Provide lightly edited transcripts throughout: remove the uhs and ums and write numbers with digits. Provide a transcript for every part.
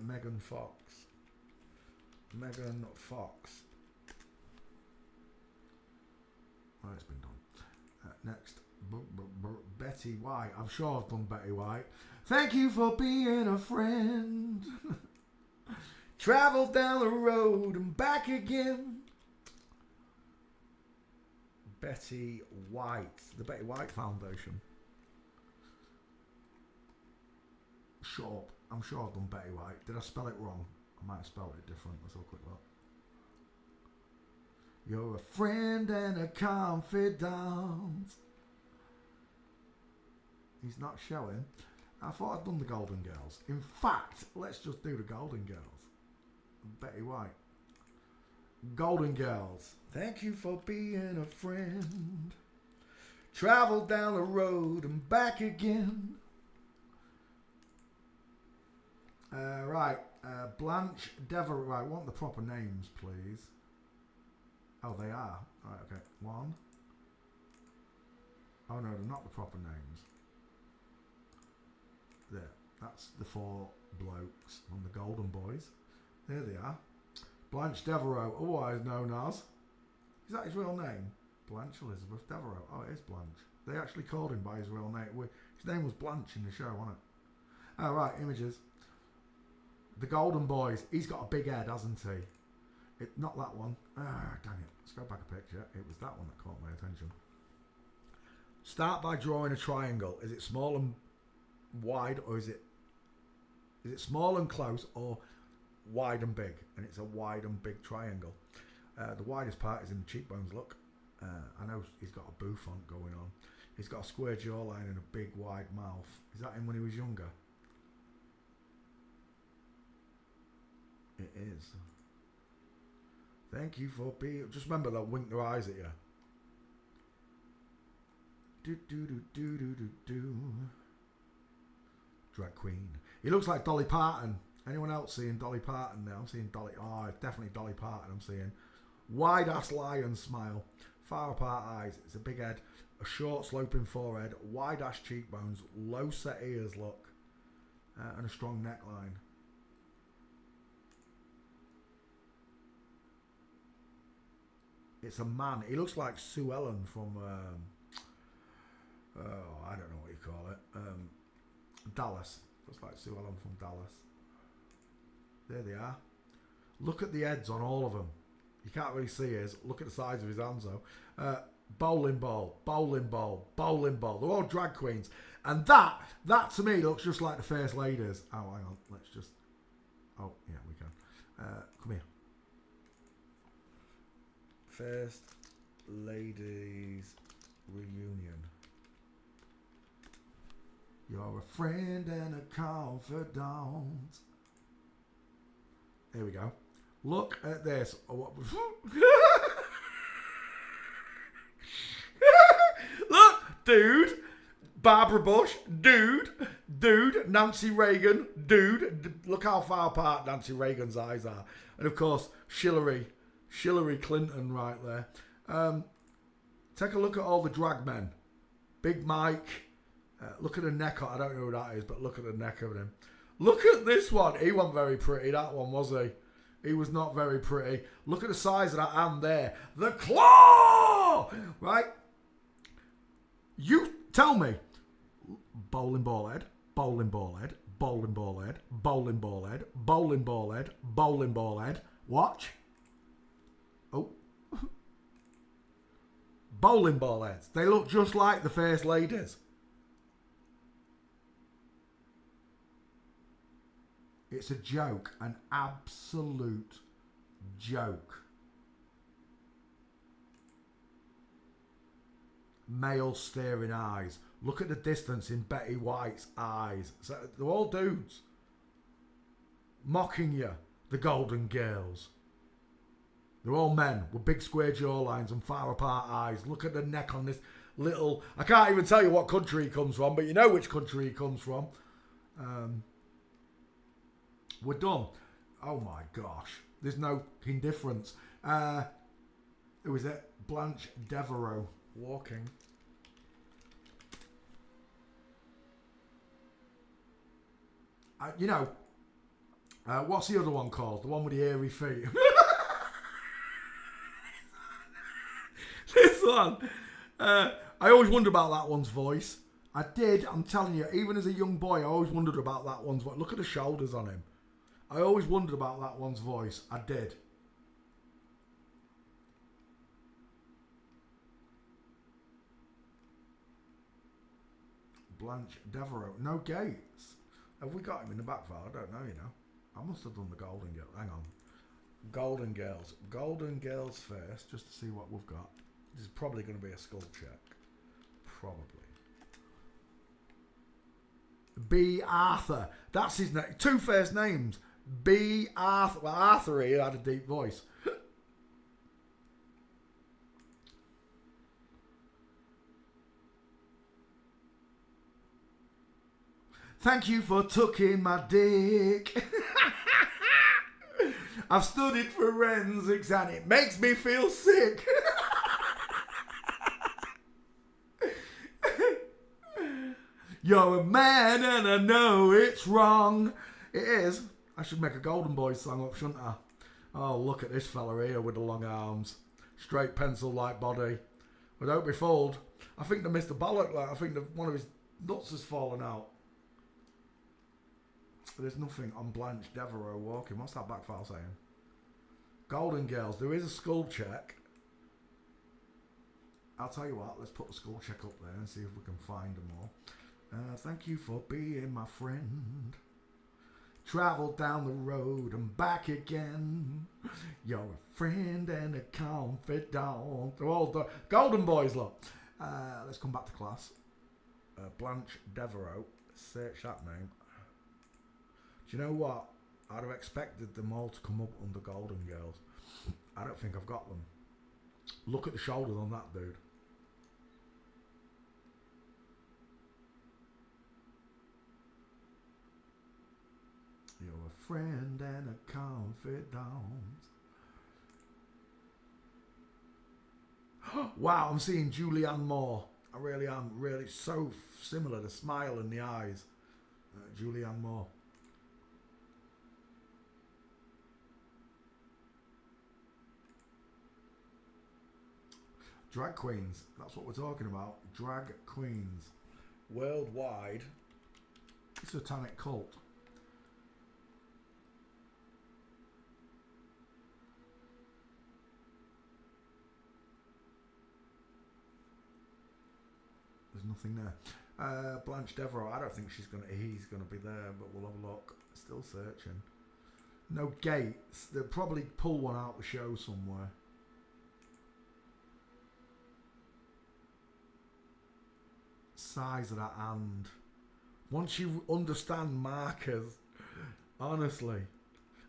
Megan Fox. Megan Fox. Oh, it's been done. Next. Betty White. I'm sure I've done Betty White. Thank you for being a friend. Travel down the road and back again. Betty White. The Betty White Foundation. Shut up. I'm sure I've done Betty White. Did I spell it wrong? I might have spelled it different. Let's have a quick look. You're a friend and a confidant. He's not showing. I thought I'd done the Golden Girls. In fact, let's just do the Golden Girls. Betty White. Golden Girls. Thank you for being a friend. Travel down the road and back again. Right. Blanche Devereaux. Right, I want the proper names, please. Oh, they are. Right, okay. One. Oh, no, they're not the proper names. There. That's the 4 blokes from the Golden Boys. There they are. Blanche Devereaux, otherwise known as... Is that his real name? Blanche Elizabeth Devereaux. Oh, it is Blanche. They actually called him by his real name. His name was Blanche in the show, wasn't it? Oh, right, images. The Golden Boys. He's got a big head, hasn't he? Not that one. Ah, dang it. Let's go back a picture. It was that one that caught my attention. Start by drawing a triangle. Is it small and wide, or is it small and close, or wide and big? And it's a wide and big triangle. The widest part is in the cheekbones, look. I know he's got a bouffant going on. He's got a square jawline and a big wide mouth. Is that him when he was younger? It is. Thank you for being... Just remember they'll wink their eyes at you. Do. Drag queen. He looks like Dolly Parton. Anyone else seeing Dolly Parton now? I'm seeing Dolly... Oh, definitely Dolly Parton I'm seeing. Wide ass lion smile. Far apart eyes. It's a big head. A short sloping forehead. Wide ass cheekbones. Low set ears, look. And a strong neckline. It's a man. He looks like Sue Ellen from... I don't know what you call it. Dallas. Looks like Sue Ellen from Dallas. There they are. Look at the heads on all of them. You can't really see his. Look at the size of his hands though. Bowling ball, bowling ball, bowling ball. They're all drag queens. And that to me looks just like the First Ladies. Oh, hang on. Let's just... Oh, yeah, we can. Come here. First Ladies Reunion. You're a friend and a confidant. There we go. Look at this. Oh, look, dude. Barbara Bush, dude. Nancy Reagan, dude. Look how far apart Nancy Reagan's eyes are. And of course, Hillary Clinton right there. Take a look at all the drag men. Big Mike. Look at the neck. I don't know who that is, but look at the neck of him. Look at this one. He wasn't very pretty, that one, was he? He was not very pretty. Look at the size of that hand there. The claw! Right? You tell me. Bowling ball head. Bowling ball head. Bowling ball head. Bowling ball head. Bowling ball head. Bowling ball head. Watch. Oh. Bowling ball heads. They look just like the First Ladies. It's a joke. An absolute joke. Male staring eyes. Look at the distance in Betty White's eyes. So they're all dudes. Mocking you. The Golden Girls. They're all men with big square jawlines and far apart eyes. Look at the neck on this little... I can't even tell you what country he comes from, but you know which country he comes from. We're done. Oh my gosh. There's no indifference. Who is it? Blanche Devereaux walking. You know, what's the other one called? The one with the hairy feet. This one. I always wondered about that one's voice. I did, I'm telling you, even as a young boy, I always wondered about that one's voice. Look at the shoulders on him. I always wondered about that one's voice. I did. Blanche Devereaux. No Gates. Have we got him in the back file? I don't know, you know. I must have done the Golden Girls. Hang on. Golden Girls. Golden Girls first, just to see what we've got. This is probably going to be a skull check. Probably. B. Arthur. That's his name. 2 first names. B. Arthur. Well, Arthur here had a deep voice. Thank you for tucking my dick. I've studied forensics and it makes me feel sick. You're a man and I know it's wrong. It is. I should make a Golden Boys song up, shouldn't I? Oh, look at this fella here with the long arms. Straight pencil-like body. But don't be fooled. I think they missed the bollock. I think one of his nuts has fallen out. There's nothing on Blanche Devereaux walking. What's that back file saying? Golden Girls. There is a skull check. I'll tell you what. Let's put the skull check up there and see if we can find them all. Thank you for being my friend. Travel down the road and back again. You're a friend and a confidant. They're all the Golden Boys, look. Let's come back to class. Blanche Devereaux. Search that name. Do you know what? I'd have expected them all to come up under Golden Girls. I don't think I've got them. Look at the shoulders on that dude. You're a friend and a confidant. Wow, I'm seeing Julianne Moore. I really am. Really so similar. The smile in the eyes. Julianne Moore. Drag queens. That's what we're talking about. Drag queens. Worldwide. Satanic cult. There's nothing there. Blanche Devereaux. I don't think he's gonna be there, but we'll have a look. Still searching. No Gates. They'll probably pull one out the show somewhere. Size of that hand. Once you understand markers, honestly,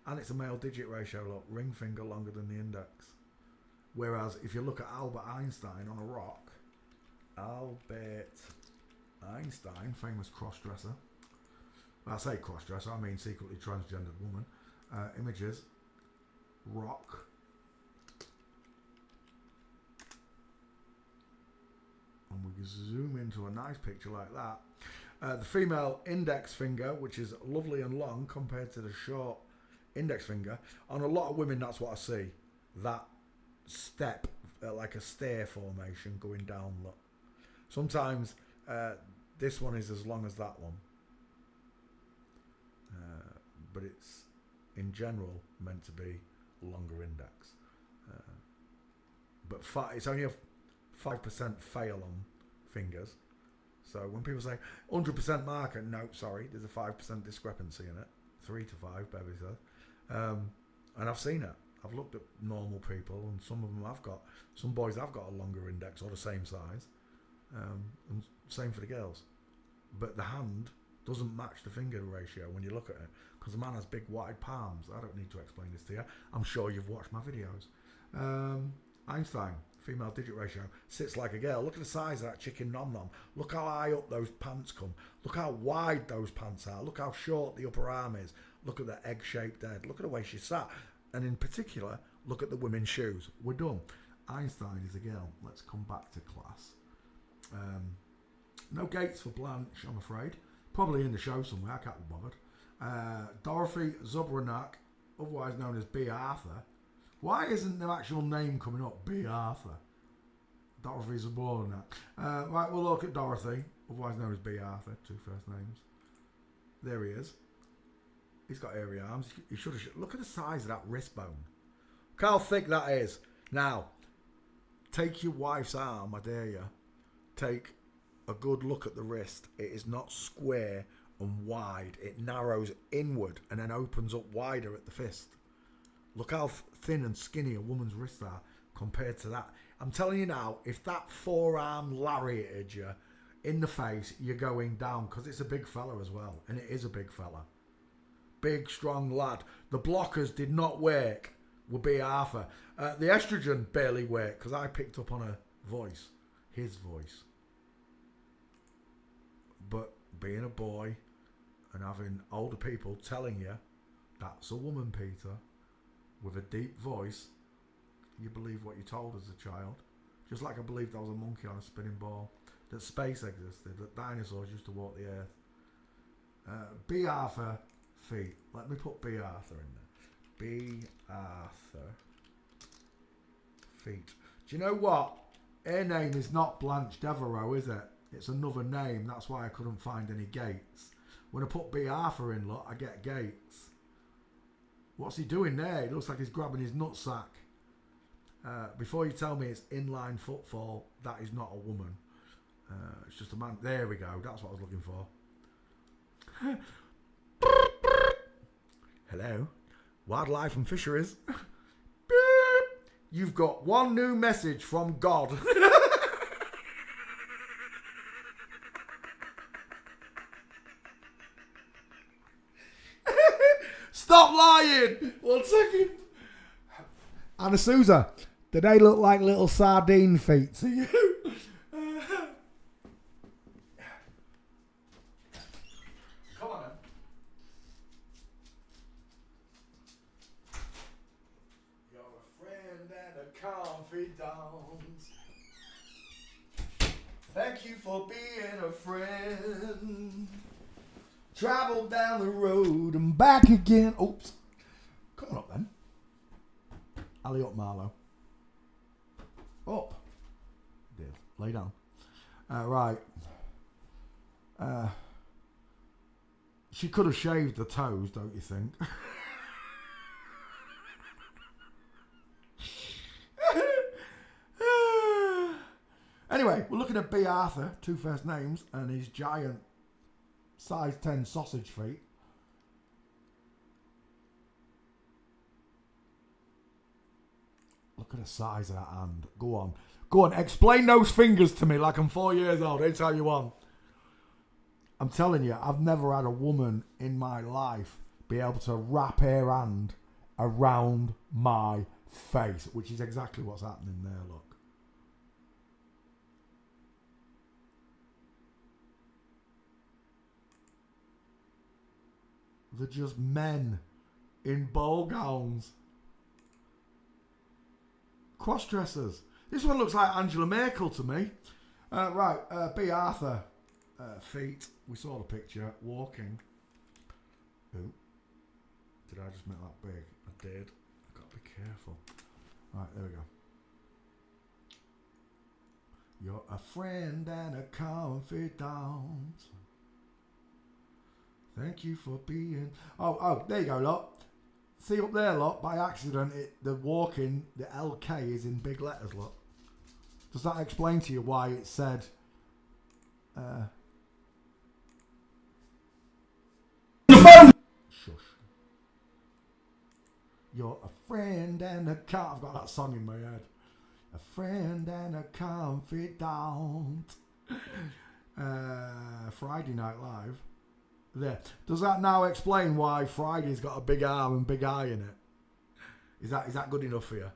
and it's a male digit ratio. Look, ring finger longer than the index. Whereas if you look at Albert Einstein on a rock. Albert Einstein, famous cross-dresser. Well, I say cross-dresser, I mean secretly transgendered woman. Images. Rock. And we can zoom into a nice picture like that. The female index finger, which is lovely and long compared to the short index finger. On a lot of women, that's what I see. That step, like a stair formation going down. Look. Sometimes this one is as long as that one. But it's, in general, meant to be longer index. But it's only a 5% fail on fingers. So when people say 100% marker, no, sorry, there's a 5% discrepancy in it. 3 to 5, Bebby says. And I've seen it. I've looked at normal people, and some of them have got, some boys have got a longer index or the same size. And same for the girls. But the hand doesn't match the finger ratio when you look at it, because the man has big wide palms. I don't need to explain this to you. I'm sure you've watched my videos. Einstein, female digit ratio, sits like a girl. Look at the size of that chicken nom nom. Look how high up those pants come. Look how wide those pants are. Look how short the upper arm is. Look at the egg-shaped head. Look at the way she sat. And in particular, look at the women's shoes. We're done. Einstein is a girl. Let's come back to class. No Gates for Blanche, I'm afraid. Probably in the show somewhere. I can't be bothered. Dorothy Zubranak, otherwise known as B. Arthur. Why isn't the actual name coming up? B. Arthur. Dorothy Zubranak. Right, we'll look at Dorothy, otherwise known as B. Arthur. 2 first names. There he is. He's got hairy arms. He should have. Look at the size of that wrist bone. Look how thick that is. Now, take your wife's arm, I dare you. Take a good look at the wrist. It is not square and wide. It narrows inward and then opens up wider at the fist. Look how thin and skinny a woman's wrists are compared to that. I'm telling you now, if that forearm lariated you in the face, you're going down, because it's a big fella as well. And it is a big fella. Big, strong lad. The blockers did not work with B. Arthur. The estrogen barely worked, because I picked up on a voice. His voice. But being a boy and having older people telling you that's a woman, Peter, with a deep voice, you believe what you're told as a child. Just like I believed I was a monkey on a spinning ball, that space existed, that dinosaurs used to walk the earth. B. Arthur feet. Let me put B. Arthur in there. B. Arthur feet. Do you know what? Her name is not Blanche Devereaux, is it? It's another name. That's why I couldn't find any Gates. When I put B. Arthur in, look, I get Gates. What's he doing there? It looks like he's grabbing his nutsack. Before you tell me it's inline footfall, that is not a woman. It's just a man. There we go. That's what I was looking for. Hello. Wildlife and Fisheries. You've got one new message from God. Stop lying! 1 second. Anna Souza, do they look like little sardine feet to you? Come on then. You're a friend and a confidant. Thank you for being a friend. Travel down the road and back again. Oops. Come on up then. Alley up, Marlowe. Up. Dave, lay down. Right. She could have shaved the toes, don't you think? Anyway, we're looking at B. Arthur, 2 first names, and his giant size 10 sausage feet. Look at the size of that hand. Go on. Go on. Explain those fingers to me like I'm 4 years old. Anytime you want. I'm telling you, I've never had a woman in my life be able to wrap her hand around my face, which is exactly what's happening there, look. They're just men in ball gowns. Cross-dressers. This one looks like Angela Merkel to me. Right, B. Arthur. Feet. We saw the picture. Walking. Ooh. Did I just make that big? I did. I've got to be careful. Right, there we go. You're a friend and a confidant. Thank you for being... Oh, there you go, lot. See up there, lot, by accident, the walking, the LK is in big letters, lot. Does that explain to you why it said... Shush. You're a friend and a I've got that song in my head. A friend and a confidant. Friday Night Live. There. Does that now explain why Friday's got a big arm and big eye in it? Is that good enough for you?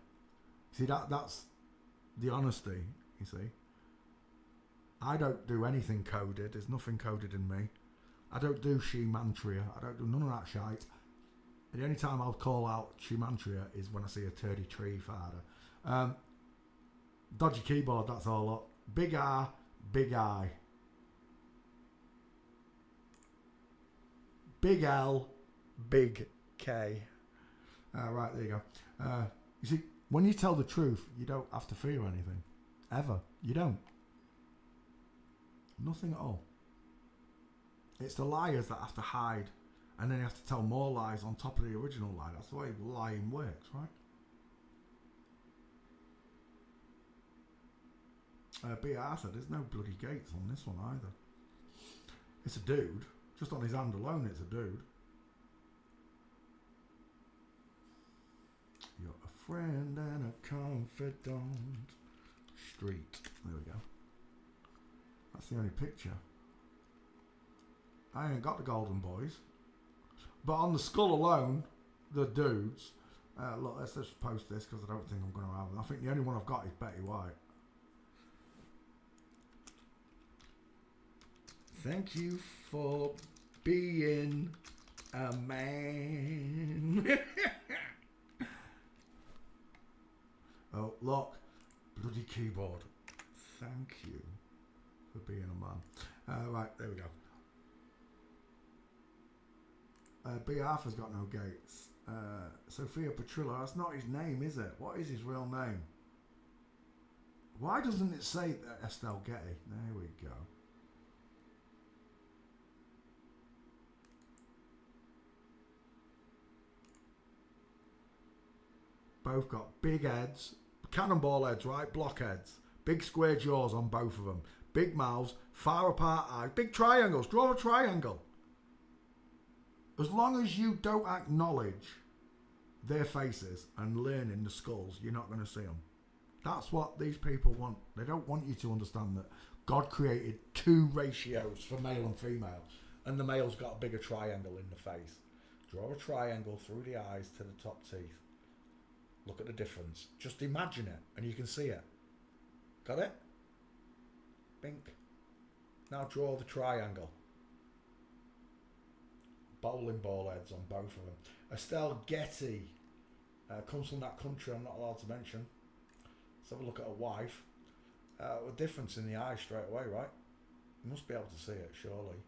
See, that's the honesty, you see. I don't do anything coded. There's nothing coded in me. I don't do Shemantria. I don't do none of that shite. The only time I'll call out Shemantria is when I see a turdy tree father. Dodgy keyboard, that's all up. Big R, big I. Big L, big K. Right, there you go. You see, when you tell the truth, you don't have to fear anything. Ever. You don't. Nothing at all. It's the liars that have to hide, and then you have to tell more lies on top of the original lie. That's the way lying works, right? B. Arthur, there's no bloody gates on this one either. It's a dude. Just on his hand alone, it's a dude. You're a friend and a confidant. Street. There we go. That's the only picture. I ain't got the Golden Boys. But on the skull alone, the dudes. Look, let's just post this because I don't think I'm going to have them. I think the only one I've got is Betty White. Thank you for being a man. Oh, look. Bloody keyboard. Thank you for being a man. Right, there we go. B. Arthur's got no gates. Sophia Petrillo, that's not his name, is it? What is his real name? Why doesn't it say Estelle Getty? There we go. Both got big heads, cannonball heads, right? Blockheads. Big square jaws on both of them. Big mouths, far apart eyes, big triangles. Draw a triangle. As long as you don't acknowledge their faces and learning the skulls, you're not going to see them. That's what these people want. They don't want you to understand that God created two ratios for male and female, and the male's got a bigger triangle in the face. Draw a triangle through the eyes to the top teeth. Look at the difference. Just imagine it and you can see it. Got it? Bink. Now draw the triangle. Bowling ball heads on both of them. Estelle Getty comes from that country I'm not allowed to mention. Let's have a look at her wife. A difference in the eye straight away, right? You must be able to see it, surely.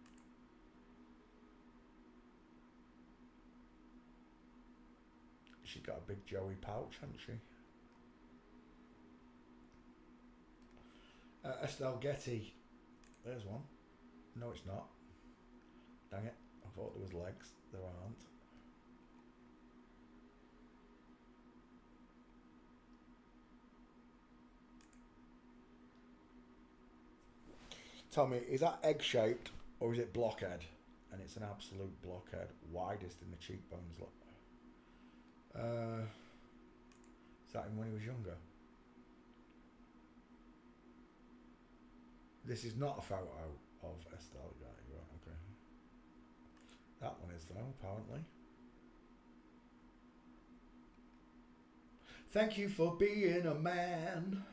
She's got a big Joey pouch, hasn't she? Estelle Getty. There's one. No, it's not. Dang it. I thought there was legs. There aren't. Tell me, is that egg-shaped or is it blockhead? And it's an absolute blockhead. Widest in the cheekbones, look. Is that him when he was younger? This is not a photo of Estelle Getty, right? Okay. That one is though, apparently. Thank you for being a man.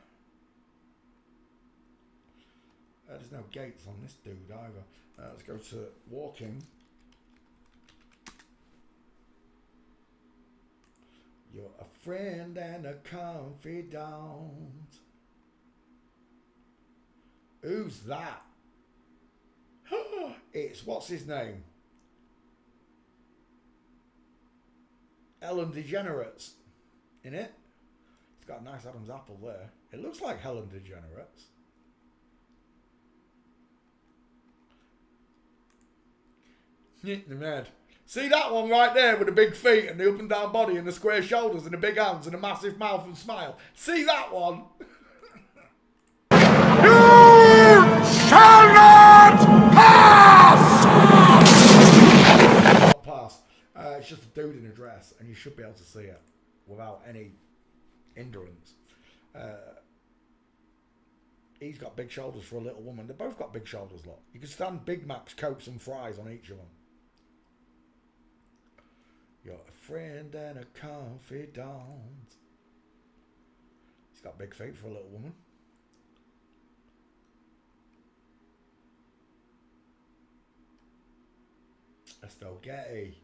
There's no gates on this dude either. Let's go to walking. You're a friend and a confidant. Who's that? It's, what's his name? Ellen DeGeneres. In it? It's got a nice Adam's apple there. It looks like Helen DeGeneres. Hit the head. See that one right there with the big feet and the up and down body and the square shoulders and the big hands and a massive mouth and smile? See that one? You shall not pass! Not pass. It's just a dude in a dress and you should be able to see it without any hindrance. He's got big shoulders for a little woman. They've both got big shoulders, look. You can stand Big Macs, Cokes and fries on each of them. You're a friend and a confidant. He's got big feet for a little woman. Estelle Getty.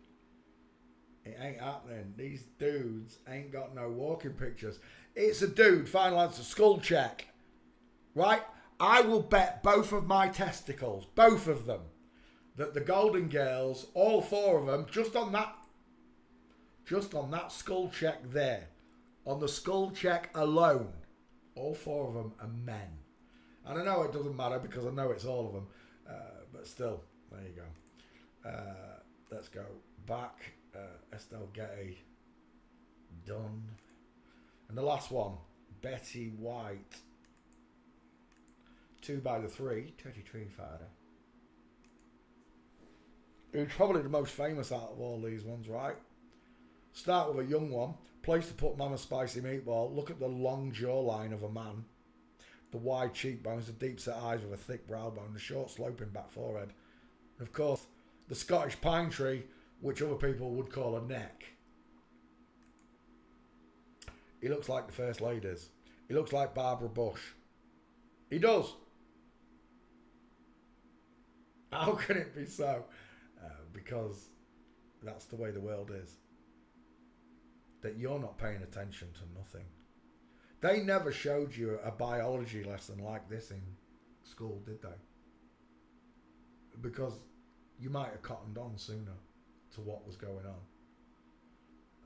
It ain't happening. These dudes ain't got no walking pictures. It's a dude. Final answer. Skull check. Right? I will bet both of my testicles, both of them, that the Golden Girls, all four of them, just on that skull check there, on the skull check alone, all four of them are men. And I know it doesn't matter because I know it's all of them, but still, there you go. Let's go back. Estelle Getty, done. And the last one, Betty White. 2 by the 3, 33 fighter. Who's probably the most famous out of all these ones, right? Start with a young one. Place to put Mama Spicy Meatball. Look at the long jawline of a man. The wide cheekbones, the deep set eyes with a thick brow bone, the short sloping back forehead. And of course, the Scottish pine tree, which other people would call a neck. He looks like the First Ladies. He looks like Barbara Bush. He does. How can it be so? Because that's the way the world is. That you're not paying attention to nothing. They never showed you a biology lesson like this in school, did they? Because you might have cottoned on sooner to what was going on.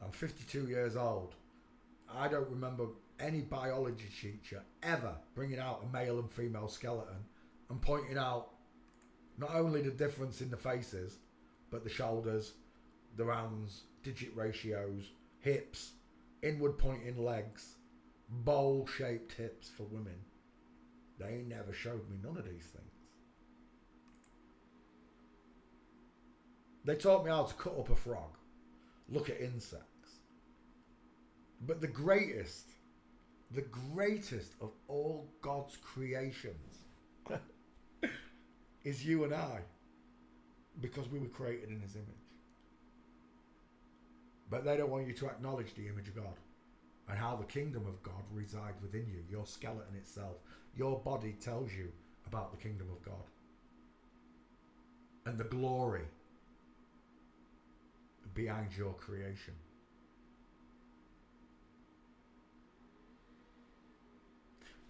I'm 52 years old. I don't remember any biology teacher ever bringing out a male and female skeleton and pointing out not only the difference in the faces, but the shoulders, the rounds, digit ratios, hips, inward pointing legs, bowl-shaped hips for women. They never showed me none of these things. They taught me how to cut up a frog, look at insects. But the greatest of all God's creations is you and I, because we were created in his image. But they don't want you to acknowledge the image of God and how the kingdom of God resides within you, your skeleton itself. Your body tells you about the kingdom of God and the glory behind your creation.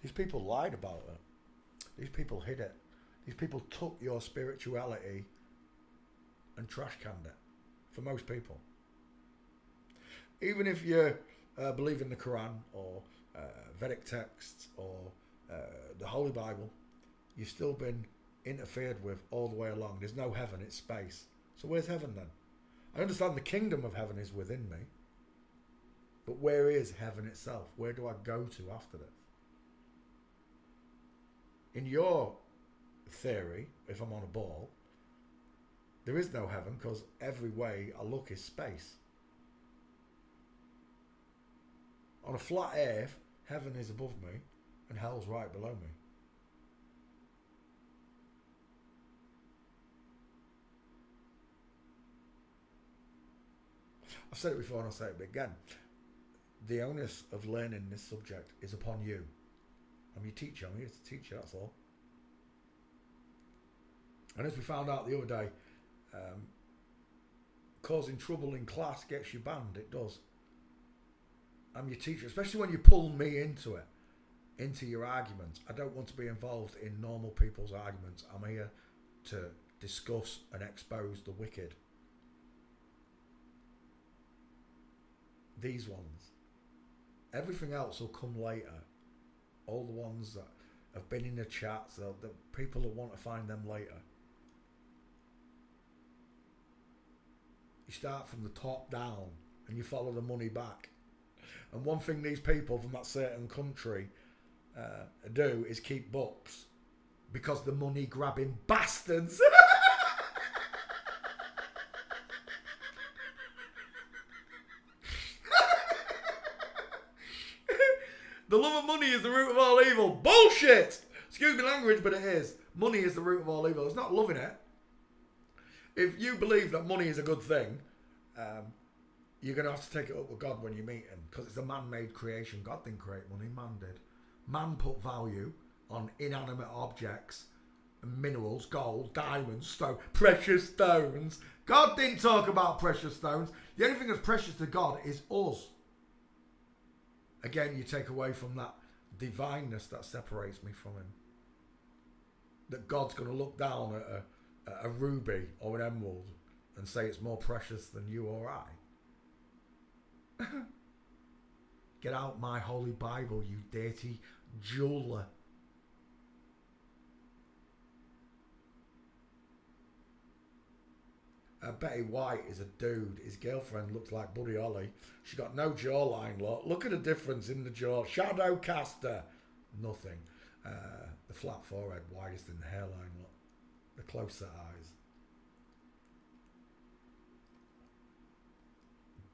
These people lied about it. These people hid it. These people took your spirituality and trash canned it. For most people. Even if you believe in the Quran or Vedic texts or the Holy Bible, you've still been interfered with all the way along. There's no heaven, it's space. So where's heaven then? I understand the kingdom of heaven is within me. But where is heaven itself? Where do I go to after this? In your theory, if I'm on a ball, there is no heaven because every way I look is space. On a flat earth, heaven is above me and hell's right below me. I've said it before and I'll say it again. The onus of learning this subject is upon you. I'm your teacher. I'm here to teach you, that's all. And as we found out the other day, causing trouble in class gets you banned. It does. I'm your teacher, especially when you pull me into it, into your arguments. I don't want to be involved in normal people's arguments. I'm here to discuss and expose the wicked. These ones. Everything else will come later. All the ones that have been in the chats, the people that want to find them later. You start from the top down and you follow the money back. And one thing these people from that certain country do is keep books because the money grabbing bastards. The love of money is the root of all evil. Bullshit! Excuse me language, but it is. Money is the root of all evil. It's not loving it. If you believe that money is a good thing, you're going to have to take it up with God when you meet him, because it's a man-made creation. God didn't create money, man did. Man put value on inanimate objects, minerals, gold, diamonds, stone, precious stones. God didn't talk about precious stones. The only thing that's precious to God is us. Again, you take away from that divineness that separates me from him. That God's going to look down a ruby or an emerald and say it's more precious than you or I? Get out my holy Bible, you dirty jeweler. Betty White is a dude. His girlfriend looks like Buddy Holly. She got no jawline, look at the difference in the jaw. Shadow caster. Nothing. The flat forehead, widest in the hairline, look. The close set eyes.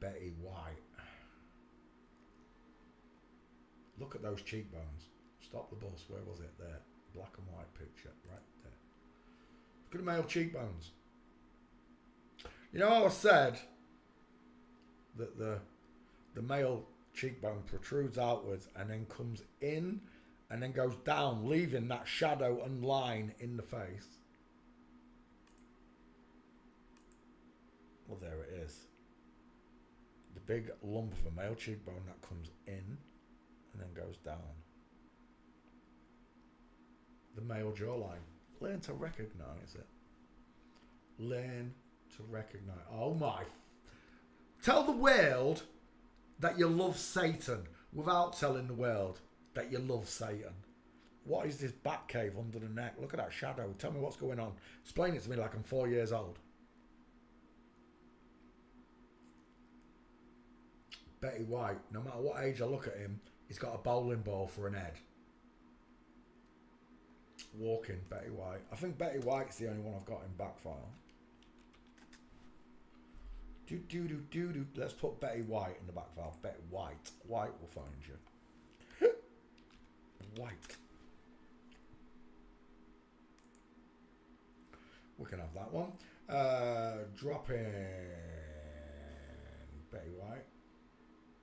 Betty White. Look at those cheekbones. Stop the bus. Where was it? There. Black and white picture. Right there. Look at the male cheekbones. You know how I said that the male cheekbone protrudes outwards and then comes in and then goes down, leaving that shadow and line in the face? Well, there it is. The big lump of a male cheekbone that comes in and then goes down. The male jawline. Learn to recognise it. Learn to recognise. Oh my. Tell the world that you love Satan without telling the world that you love Satan. What is this bat cave under the neck? Look at that shadow. Tell me what's going on. Explain it to me like I'm 4 years old. Betty White, no matter what age I look at him, he's got a bowling ball for an head. Walking Betty White. I think Betty White's the only one I've got in back file. Let's put Betty White in the back file. Betty White. White will find you. White. We can have that one. Drop in Betty White.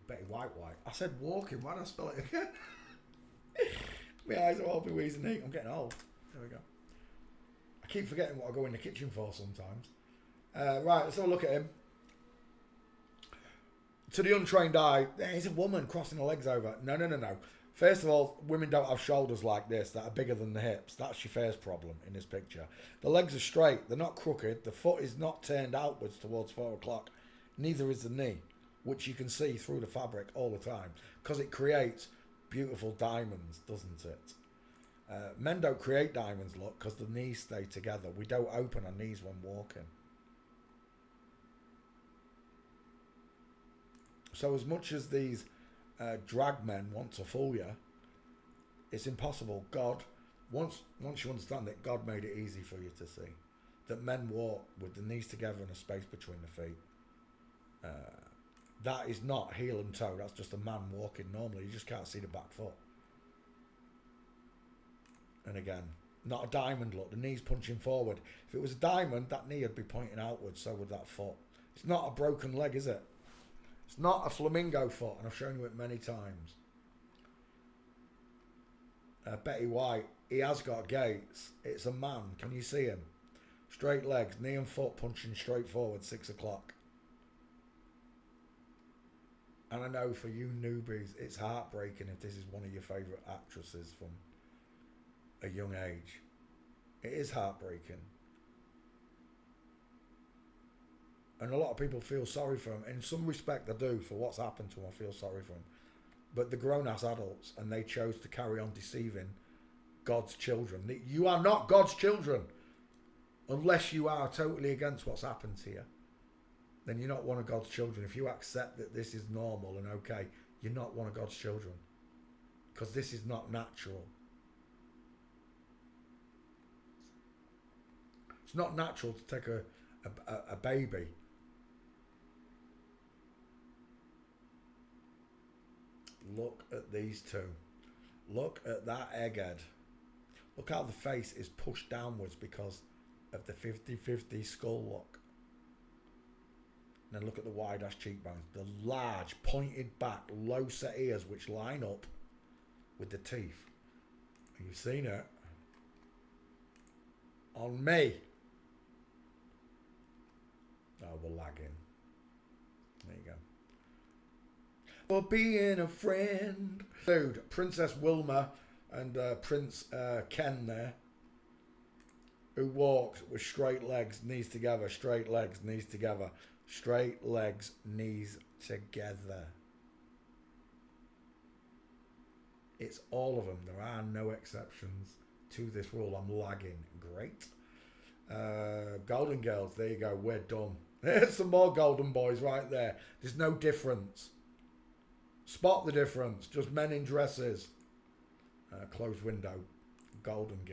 Betty White. I said walking. Why did I spell it again? My eyes are all be wheezing. I'm getting old. There we go. I keep forgetting what I go in the kitchen for sometimes. Right, let's have a look at him. To the untrained eye, he's a woman crossing her legs over. No. First of all, women don't have shoulders like this that are bigger than the hips. That's your first problem in this picture. The legs are straight. They're not crooked. The foot is not turned outwards towards 4 o'clock. Neither is the knee, which you can see through the fabric all the time because it creates beautiful diamonds, doesn't it? Men don't create diamonds, look, because the knees stay together. We don't open our knees when walking. So as much as these drag men want to fool you, it's impossible. God, once you understand that God made it easy for you to see, that men walk with the knees together and a space between the feet. That is not heel and toe. That's just a man walking normally. You just can't see the back foot. And again, not a diamond look. The knee's punching forward. If it was a diamond, that knee would be pointing outwards. So would that foot. It's not a broken leg, is it? It's not a flamingo foot, and I've shown you it many times. Betty White, he has got gaits. It's a man. Can you see him? Straight legs, knee and foot punching straight forward, 6 o'clock. And I know for you newbies, it's heartbreaking if this is one of your favourite actresses from a young age. It is heartbreaking. And a lot of people feel sorry for him. In some respect, I do. For what's happened to him, I feel sorry for him. But they're grown-ass adults, and they chose to carry on deceiving God's children. You are not God's children unless you are totally against what's happened to you. Then you're not one of God's children. If you accept that this is normal and okay, you're not one of God's children. Because this is not natural. It's not natural to take a baby Look at these two. Look at that egghead. Look how the face is pushed downwards because of the 50-50 skull look. And then look at the wide ass cheekbones. The large, pointed back, low set ears which line up with the teeth. And you've seen it. On me. Oh, we're lagging. There you go. For being a friend. Dude, Princess Wilma and Prince Ken there. who walks with straight legs, knees together, straight legs, knees together, straight legs, knees together. It's all of them. There are no exceptions to this rule. I'm lagging. Great. Golden Girls, there you go. We're done. There's some more Golden Boys right there. There's no difference. Spot the difference. Just men in dresses. Closed window. Golden Girls.